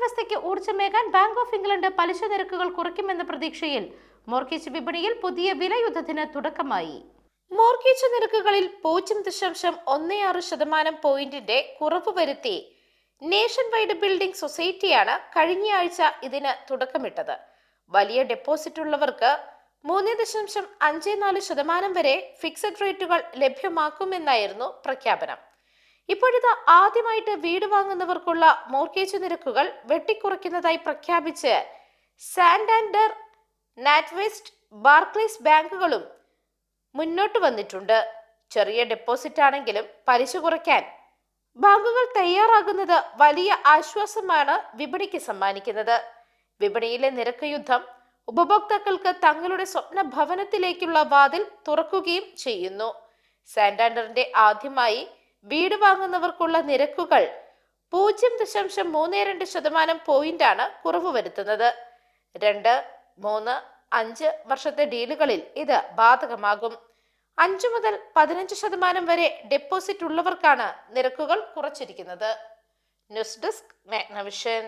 സമ്പദ്വ്യവസ്ഥയ്ക്ക് ഊർജ്ജമേകാൻ bank of England പലിശ നിരക്കുകൾ കുറയ്ക്കുമെന്ന പ്രതീക്ഷയിൽ മോർഗേജ് വിപണിയിൽ പുതിയ വിലയുദ്ധത്തിന് തുടക്കമായി. മോർഗേജ് നിരക്കുകളിൽ 0.16% പോയിന്റിന്റെ കുറവ് വരുത്തി നേഷൻ വൈഡ് ബിൽഡിംഗ് സൊസൈറ്റിയാണ് കഴിഞ്ഞയാഴ്ച ഇതിന് തുടക്കമിട്ടത്. വലിയ ഡെപ്പോസിറ്റ് ഉള്ളവർക്ക് 3.54% വരെ ഫിക്സഡ് റേറ്റുകൾ ലഭ്യമാക്കുമെന്നായിരുന്നു പ്രഖ്യാപനം. ഇപ്പോഴിത് ആദ്യമായിട്ട് വീട് വാങ്ങുന്നവർക്കുള്ള മോർഗേജ് നിരക്കുകൾ വെട്ടിക്കുറയ്ക്കുന്നതായി പ്രഖ്യാപിച്ച് സാന്റാൻഡർ, നാറ്റ്വെസ്റ്റ്, ബാർക്ലേസ് ബാങ്കുകളും മുന്നോട്ട് വന്നിട്ടുണ്ട്. ചെറിയ ഡെപ്പോസിറ്റ് ആണെങ്കിലും പലിശ കുറയ്ക്കാൻ ബാങ്കുകൾ തയ്യാറാകുന്നത് വലിയ ആശ്വാസമാണ് വിപണിക്ക് സമ്മാനിക്കുന്നത്. വിപണിയിലെ നിരക്ക് യുദ്ധം ഉപഭോക്താക്കൾക്ക് തങ്ങളുടെ സ്വപ്ന ഭവനത്തിലേക്കുള്ള വാതിൽ തുറക്കുകയും ചെയ്യുന്നു. സാന്റാൻഡറിന്റെ ആദ്യമായി വീട് വാങ്ങുന്നവർക്കുള്ള നിരക്കുകൾ 0.32% പോയിന്റാണ് കുറവ് വരുത്തുന്നത്. 2, 3, 5 വർഷത്തെ ഡീലുകളിൽ ഇത് ബാധകമാകും. 5 മുതൽ 15% വരെ ഡെപ്പോസിറ്റ് ഉള്ളവർക്കാണ് നിരക്കുകൾ കുറച്ചിരിക്കുന്നത്. News desk, Magnavision.